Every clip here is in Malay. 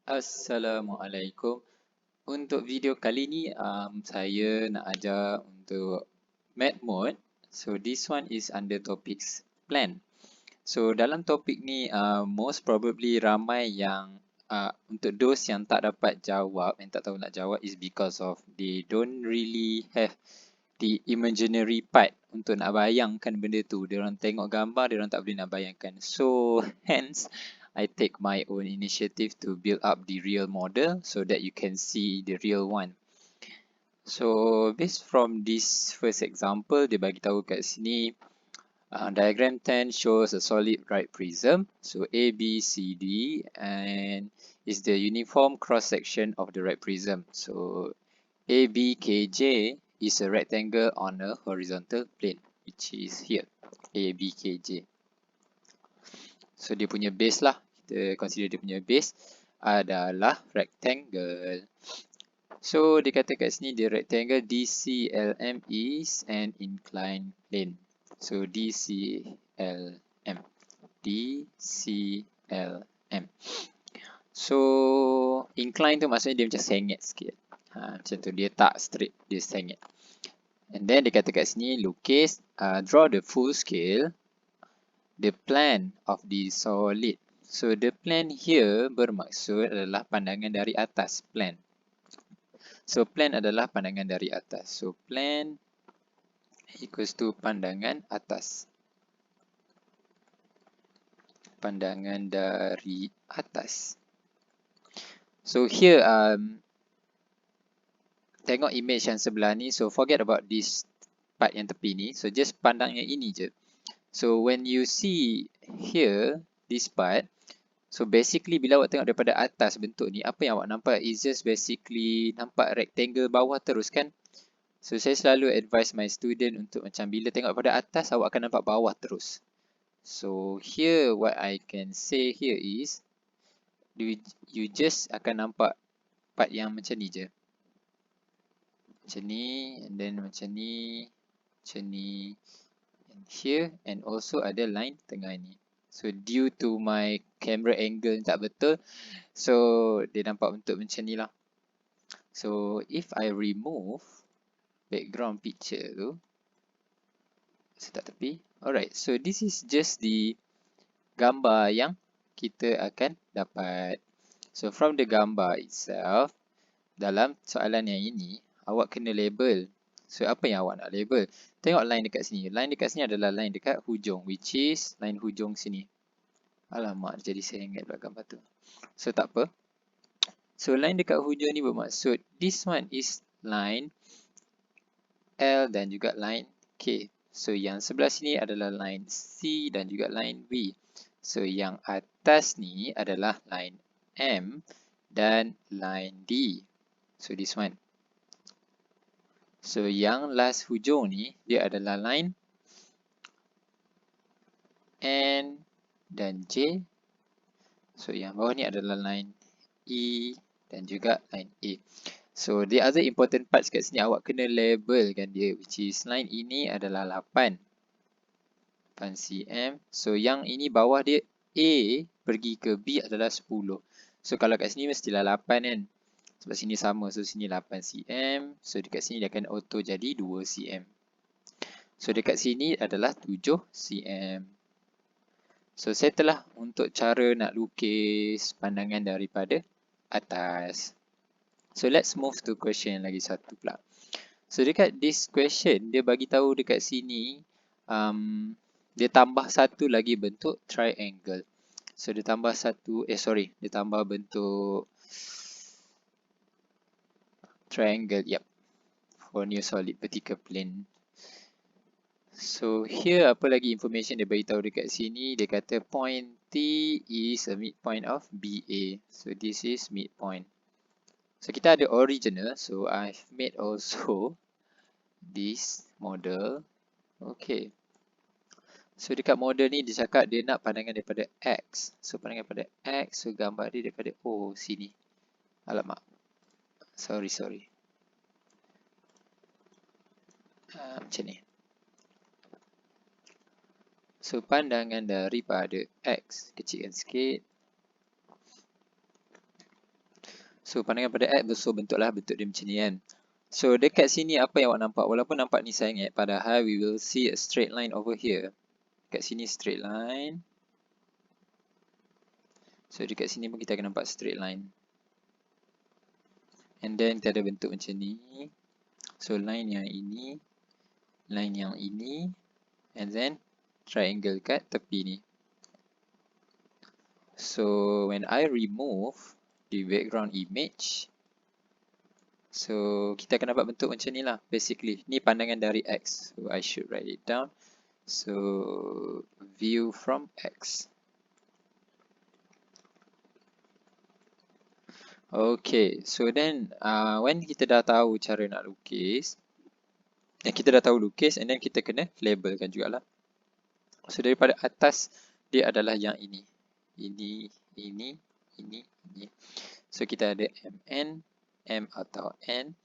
Assalamualaikum. Untuk video kali ni, saya nak ajar untuk Math Mode. So this one is under topics plan. So dalam topik ni, most probably ramai yang untuk those yang tak dapat jawab, yang tak tahu nak jawab is because of they don't really have the imaginary part untuk nak bayangkan benda tu. Diorang tengok gambar, diorang tak boleh nak bayangkan. So hence, I take my own initiative to build up the real model so that you can see the real one. So based from this first example, dia bagi tahu kat sini, diagram 10 shows a solid right prism. So A, B, C, D and is the uniform cross section of the right prism. So ABKJ is a rectangle on a horizontal plane, which is here, ABKJ. So dia punya base lah, kita consider dia punya base adalah rectangle. So dia kata kat sini the rectangle DCLM is an inclined plane. So DCLM. So incline tu maksudnya dia macam sengit sikit. Macam tu, dia tak straight, dia sengit. And then dia kata kat sini lukis, draw the full scale, the plan of the solid. So the plan here bermaksud adalah pandangan dari atas, plan. So plan adalah pandangan dari atas. So plan equals to pandangan atas. Pandangan dari atas. So here, tengok image yang sebelah ni. So forget about this part yang tepi ni. So just pandang yang ini je. So when you see here, this part, so basically bila awak tengok daripada atas bentuk ni, apa yang awak nampak is just basically nampak rectangle bawah terus kan. So saya selalu advise my student untuk macam bila tengok daripada atas, awak akan nampak bawah terus. So here what I can say here is, you just akan nampak part yang macam ni je. Macam ni, and then macam ni, and here, and also ada line tengah ni. So due to my camera angle tak betul, so dia nampak bentuk macam ni lah. So if I remove background picture tu, letak tepi. Alright, so this is just the gambar yang kita akan dapat. So from the gambar itself, dalam soalan yang ini, awak kena label. So apa yang awak nak label? Tengok line dekat sini. Line dekat sini adalah line dekat hujung, which is line hujung sini. Alamak, jadi saya ingat pula gambar tu. So tak apa. So line dekat hujung ni bermaksud this one is line L dan juga line K. So yang sebelah sini adalah line C dan juga line B. So yang atas ni adalah line M dan line D. So this one. So yang last hujung ni dia adalah line N dan J. So yang bawah ni adalah line E dan juga line A. So the other important parts kat sini awak kena labelkan dia, which is line ini adalah 8 cm. So yang ini bawah dia A pergi ke B adalah 10. So kalau kat sini mestilah 8 kan. Sebab sini sama, so sini 8 cm. So dekat sini dia akan auto jadi 2 cm. So dekat sini adalah 7 cm. So settle lah untuk cara nak lukis pandangan daripada atas. So let's move to question lagi satu pula. So dekat this question, dia bagi tahu dekat sini, dia tambah satu lagi bentuk triangle. So dia tambah satu, dia tambah bentuk triangle, yep, for new solid vertical plane. So here apa lagi information dia bagi tahu dekat sini, dia kata point T is a midpoint of BA. So this is midpoint. So kita ada original, so I've made also this model. Okay. So dekat model ni dia cakap dia nak pandangan daripada X. So pandangan daripada X, so gambar dia daripada O sini. Alamak. Sorry. Macam ni. So pandangan daripada X, kecilkan sikit. So pandangan pada X, so bentuklah bentuk dia macam ni kan. So dekat sini apa yang awak nampak? Walaupun nampak ni sangat, padahal we will see a straight line over here. Dekat sini straight line. So dekat sini pun kita akan nampak straight line. And then kita ada bentuk macam ni. So line yang ini, line yang ini, and then triangle kat tepi ni. So when I remove the background image, so kita akan dapat bentuk macam ni lah basically. Ni pandangan dari X. So I should write it down. So view from X. Okay, so then when kita dah tahu cara nak lukis, kita dah tahu lukis and then kita kena labelkan jugalah. So daripada atas dia adalah yang ini. Ini. So kita ada MN, M atau N,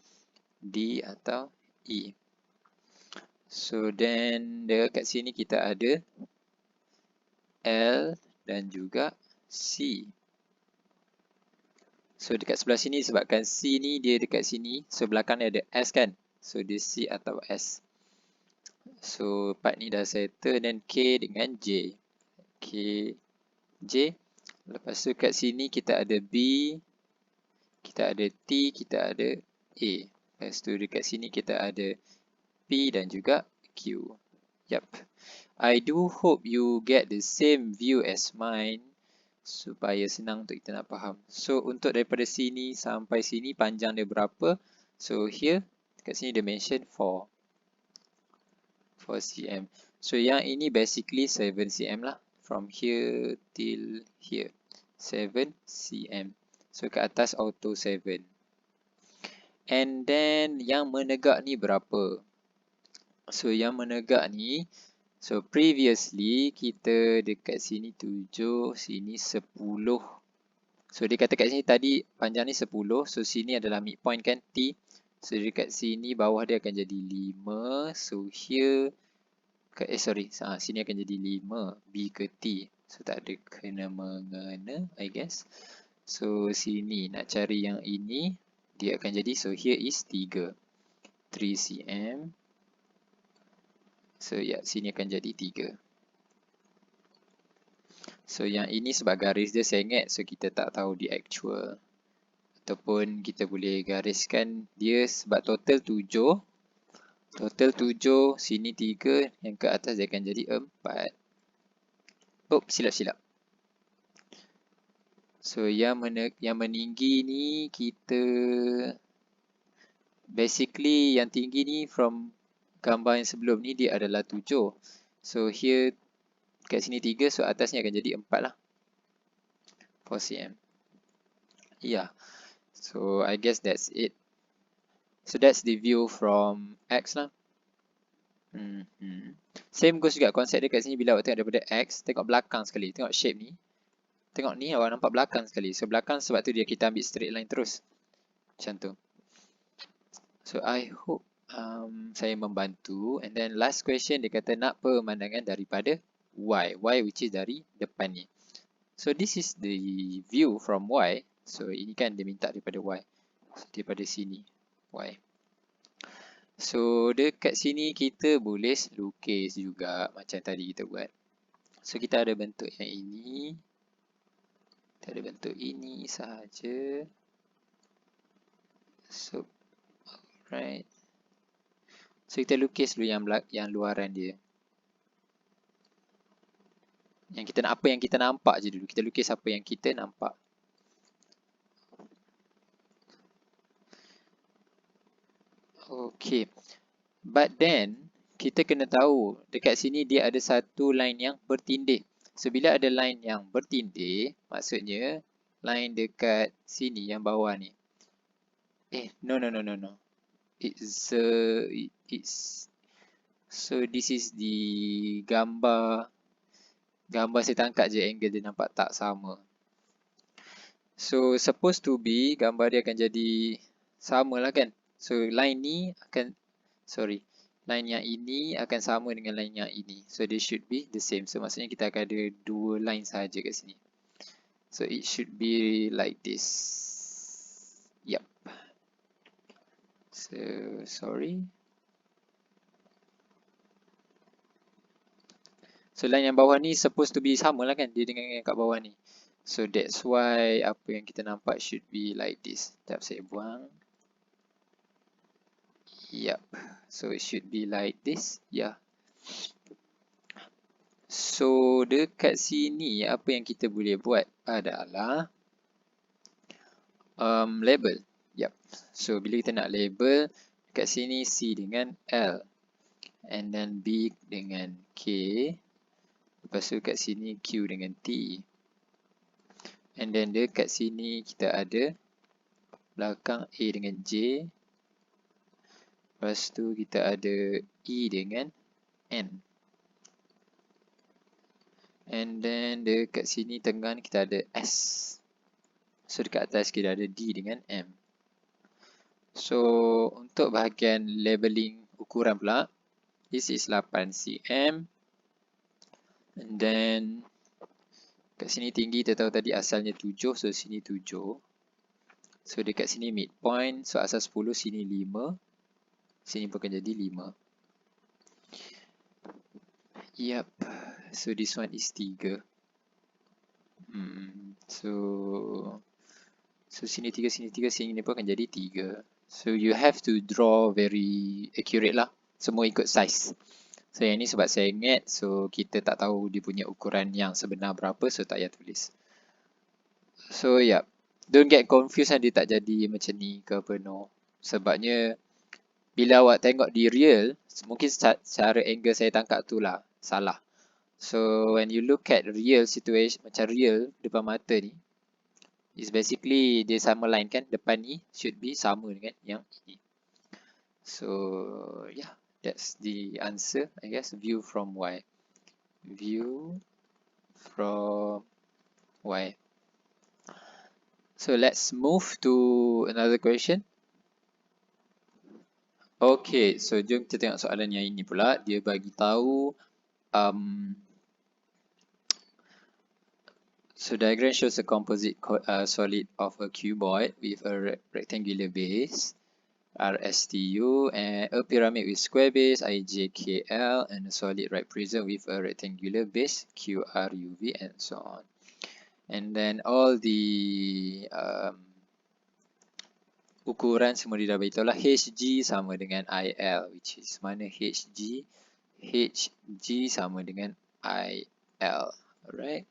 D atau E. So then dekat sini kita ada L dan juga C. So dekat sebelah sini sebabkan C ni dia dekat sini, so belakangnya ada S kan. So dia C atau S. So part ni dah settle, dan K dengan J. K, J. Lepas tu kat sini kita ada B, kita ada T, kita ada A. Lepas tu dekat sini kita ada P dan juga Q. Yup. I do hope you get the same view as mine supaya senang untuk kita nak faham. So untuk daripada sini sampai sini panjang dia berapa? So here kat sini dia mention 4 cm. So yang ini basically 7 cm lah. From here till here. 7 cm. So ke atas auto 7. And then yang menegak ni berapa? So yang menegak ni, so previously kita dekat sini 7, sini 10. So dia kata kat sini tadi panjang ni 10. So sini adalah midpoint kan, T. So dekat sini bawah dia akan jadi 5. So here, sini akan jadi 5. B ke T. So tak ada kena-mengena, I guess. So sini nak cari yang ini, dia akan jadi, so here is 3 cm. So ya, sini akan jadi 3. So yang ini sebab garis dia sengit, so kita tak tahu di actual. Ataupun kita boleh gariskan dia sebab total 7. Total 7, sini 3, yang ke atas dia akan jadi 4. Oh, silap-silap. So yang meninggi ni kita basically yang tinggi ni from gambar yang sebelum ni dia adalah 7. So here kat sini 3, so atasnya akan jadi 4 lah. 4 cm. Yeah. So I guess that's it. So that's the view from X lah. Same goes juga konsep dia kat sini bila awak tengok daripada X, tengok belakang sekali. Tengok shape ni. Tengok ni awak nampak belakang sekali. So belakang sebab tu dia kita ambil straight line terus. Macam tu. So I hope saya membantu. And then last question dia kata nak pemandangan daripada Y. Y which is dari depan ni. So this is the view from Y. So ini kan dia minta daripada Y. So, daripada sini. Y. So dekat sini kita boleh lukis juga macam tadi kita buat. So kita ada bentuk yang ini. Kita ada bentuk ini sahaja. So alright. So kita lukis dulu yang luaran dia. Yang kita nak, apa yang kita nampak je dulu. Kita lukis apa yang kita nampak. Okay. But then kita kena tahu dekat sini dia ada satu line yang bertindih. So bila ada line yang bertindih, maksudnya line dekat sini yang bawah ni. No. It's so this is the gambar saya tangkap je angle dia nampak tak sama. So supposed to be gambar dia akan jadi sama lah kan. So line ni akan line yang ini akan sama dengan line yang ini. So they should be the same. So maksudnya kita akan ada dua line sahaja kat sini. So it should be like this. So sorry. So line yang bawah ni supposed to be sama lah kan dia dengan yang kat bawah ni. So that's why apa yang kita nampak should be like this. Sekejap saya buang. Yup. So it should be like this. Yeah. So dekat sini apa yang kita boleh buat adalah label. Yup. So bila kita nak label dekat sini C dengan L. And then B dengan K. Lepas tu kat sini Q dengan T. And then dekat sini kita ada belakang A dengan J. Lepas tu kita ada E dengan N. And then dekat sini tengah ni kita ada S. So dekat atas kita ada D dengan M. So untuk bahagian labeling ukuran pula, this is 8 cm. And then kat sini tinggi kita tahu tadi asalnya 7, so sini 7. So dekat sini midpoint, so asal 10, sini 5. Sini pun akan jadi 5. Yup. So this one is 3. So sini 3, sini 3, sini pun akan jadi 3. So you have to draw very accurate lah. Semua ikut size. So yang ni sebab saya ingat, so kita tak tahu dia punya ukuran yang sebenar berapa, so tak payah tulis. So yeah, don't get confused dia tak jadi macam ni ke apa, no. Sebabnya bila awak tengok di real, mungkin cara angle saya tangkap tu lah salah. So when you look at real situation, macam real depan mata ni, is basically dia sama line kan, depan ni should be sama dengan yang ini. So yeah, that's the answer, I guess. View from Y. View from Y. So let's move to another question. Okay, so jom kita tengok soalan yang ini pula. Dia bagi tahu so diagram shows a composite solid of a cuboid with a rectangular base, RSTU, and a pyramid with square base, IJKL, and a solid right prism with a rectangular base, QRUV, and so on. And then all the ukuran semua dia dah beritahu lah. HG sama dengan IL, which is mana HG? HG sama dengan IL. Alright.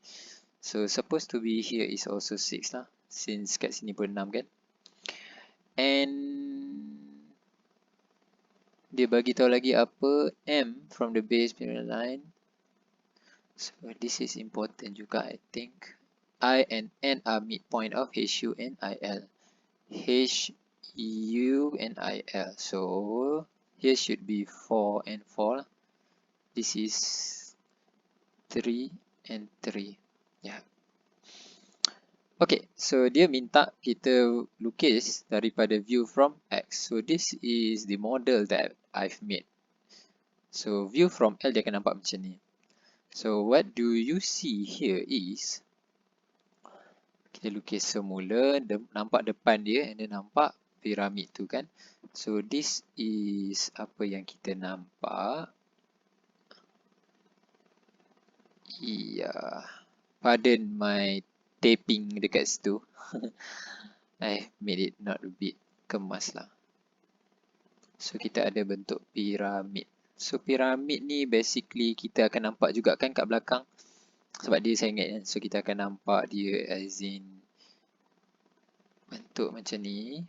So supposed to be here is also 6 lah. Since kat sini pun 6 kan. And dia bagi tahu lagi apa? M from the base parallel line. So this is important juga, I think. I and N are midpoint of HU and IL. HU and IL. So here should be 4 and 4. This is 3 and 3. Yeah. Okay, so dia minta kita lukis daripada view from X. So this is the model that I've made. So view from L dia akan nampak macam ni. So what do you see here is, kita lukis semula, nampak depan dia and then nampak piramid tu kan. So this is apa yang kita nampak. Yeah, pardon my taping dekat situ. I made it not a bit kemas lah. So kita ada bentuk piramid. So piramid ni basically kita akan nampak juga kan kat belakang. Sebab dia saya ingat kan. So kita akan nampak dia as in bentuk macam ni.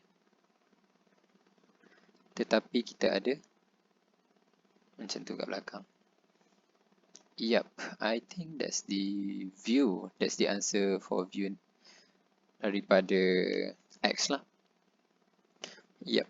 Tetapi kita ada macam tu kat belakang. Yup, I think that's the view. That's the answer for view daripada X lah. Yup.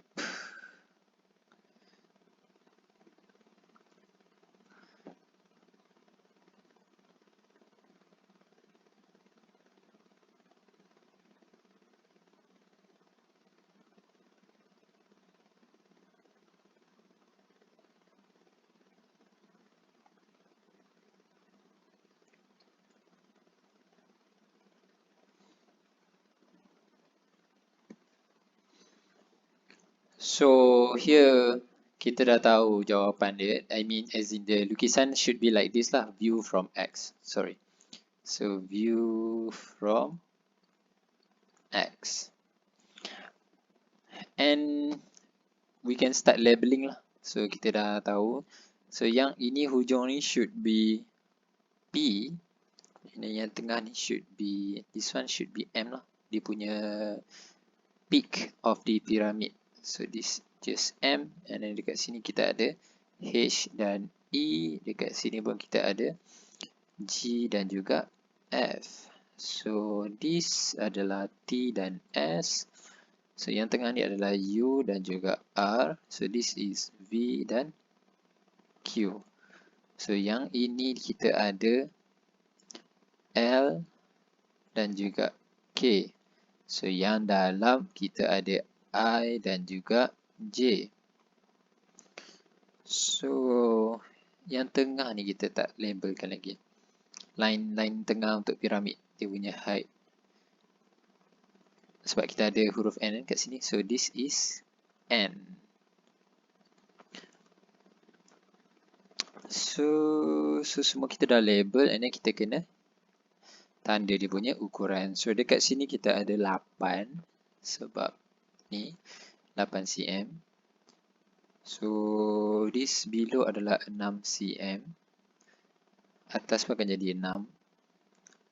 So here kita dah tahu jawapan dia. I mean as in the lukisan should be like this lah. View from X. Sorry. So view from X. And we can start labeling lah. So kita dah tahu. So yang ini hujung ni should be P. And yang tengah ni should be, this one should be M lah. Dia punya peak of the pyramid. So this just M, and then dekat sini kita ada H dan E, dekat sini pun kita ada G dan juga F. So this adalah T dan S. So yang tengah ni adalah U dan juga R. So this is V dan Q. So yang ini kita ada L dan juga K. So yang dalam kita ada I dan juga J. So yang tengah ni kita tak labelkan lagi. Line tengah untuk piramid, dia punya height. Sebab kita ada huruf N kat sini. So this is N. So semua kita dah label, and then kita kena tanda dia punya ukuran. So dekat sini kita ada 8. Sebab ni 8 cm. So this below adalah 6 cm. Atas pun akan jadi 6.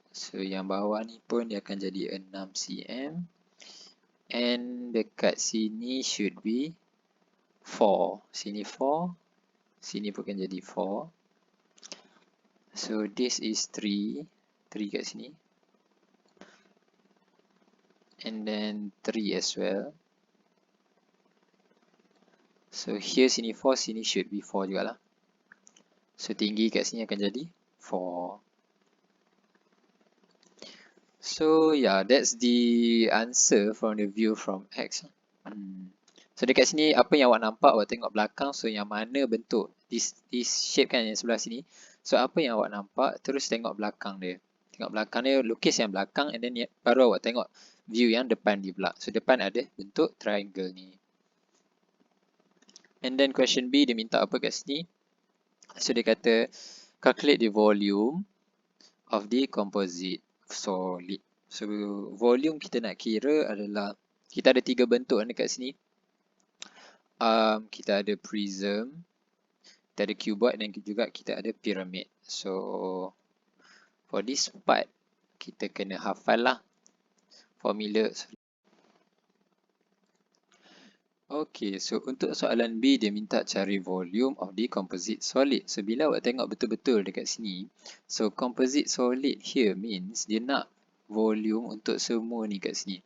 So yang bawah ni pun dia akan jadi 6 cm. And dekat sini should be 4. Sini 4. Sini pun akan jadi 4. So this is 3. 3 kat sini. And then 3 as well. So here sini 4, sini should be 4 jugalah. So tinggi kat sini akan jadi 4. So yeah, that's the answer from the view from X. So dekat sini apa yang awak nampak, awak tengok belakang. So yang mana bentuk this shape kan yang sebelah sini. So apa yang awak nampak, terus tengok belakang dia. Tengok belakang dia, lukis yang belakang, and then baru awak tengok view yang depan dia pula. So depan ada bentuk triangle ni. And then question B, dia minta apa kat sini? So dia kata calculate the volume of the composite solid. So volume kita nak kira adalah, kita ada 3 bentuk dekat sini. Kita ada prism, kita ada cuboid, dan juga kita ada pyramid. So for this part kita kena hafal lah formula. Okay, so untuk soalan B, dia minta cari volume of the composite solid. So bila awak tengok betul-betul dekat sini, so composite solid here means dia nak volume untuk semua ni kat sini.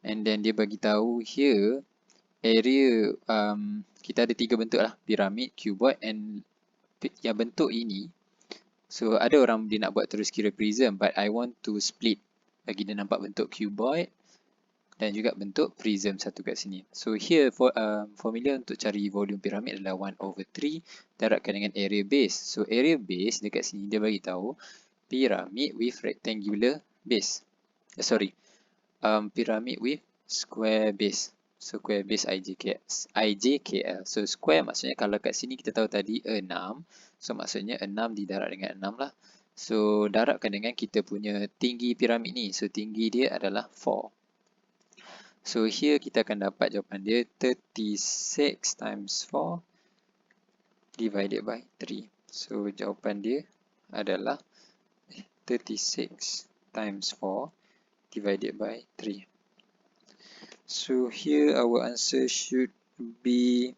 And then dia bagi tahu here area, kita ada 3 bentuk lah, piramid, cuboid, and yang bentuk ini. So ada orang dia nak buat terus kira prism, but I want to split bagi dia nampak bentuk cuboid dan juga bentuk prism satu kat sini. So here formula untuk cari volume piramid adalah 1/3 darabkan dengan area base. So area base dekat sini dia bagi tahu piramid with rectangular base. Piramid with square base. So square base IJKL. So square maksudnya kalau kat sini kita tahu tadi 6. So maksudnya 6 didarab dengan 6 lah. So darabkan dengan kita punya tinggi piramid ni. So tinggi dia adalah 4. So here kita akan dapat jawapan dia 36 times 4 divided by 3. So jawapan dia adalah 36 times 4 divided by 3. So here our answer should be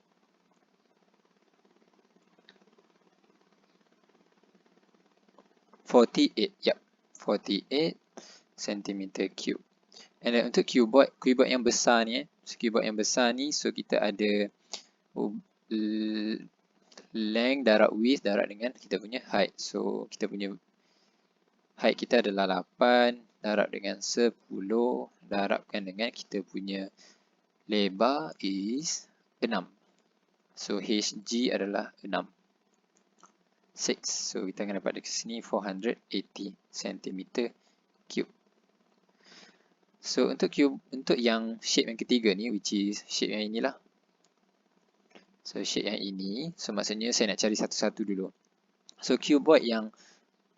48. Yep, 48 centimeter cube. And then untuk cuboid yang besar ni, cuboid yang besar ni, so kita ada length darab width darab dengan kita punya height. So kita punya height kita adalah 8 darab dengan 10 darabkan dengan kita punya lebar is 6. So HG adalah 6. 6. So kita akan dapat dekat sini 480 cm cube. So untuk yang shape yang ketiga ni, which is shape yang inilah. So shape yang ini, so maksudnya saya nak cari satu-satu dulu. So cuboid yang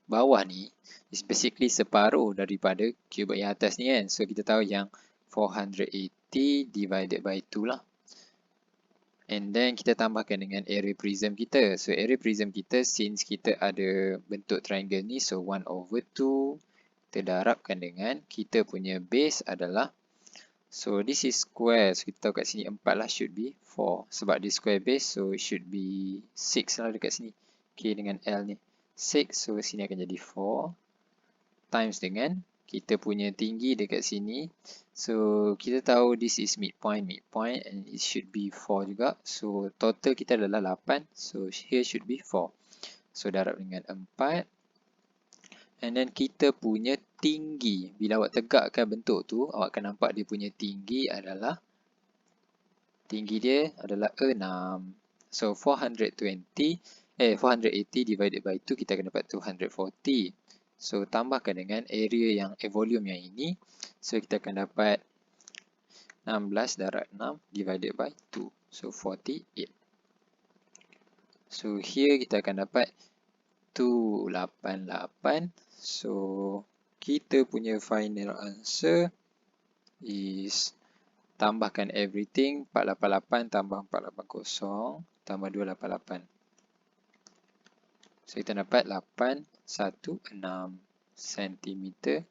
bawah ni is basically separuh daripada cuboid yang atas ni kan. So kita tahu yang 480 divided by 2 lah. And then kita tambahkan dengan area prism kita. So area prism kita, since kita ada bentuk triangle ni, so 1/2 kita darabkan dengan kita punya base adalah, so this is square, so kita tahu kat sini 4 lah, should be 4. Sebab dia square base, so it should be 6 lah dekat sini. K dengan L ni 6, so sini akan jadi 4 times dengan kita punya tinggi dekat sini. So kita tahu this is midpoint and it should be 4 juga. So total kita adalah 8. So here should be 4. So darab dengan 4. And then kita punya tinggi. Bila awak tegakkan bentuk tu, awak akan nampak dia punya tinggi adalah, tinggi dia adalah 6. So 480 divided by 2, kita akan dapat 240. So tambahkan dengan area yang volume yang ini. So kita akan dapat 16 darab 6 divided by 2. So 48. So here kita akan dapat 288. So kita punya final answer is, tambahkan everything, 488 tambah 480 tambah 288. So kita dapat 816 cm3.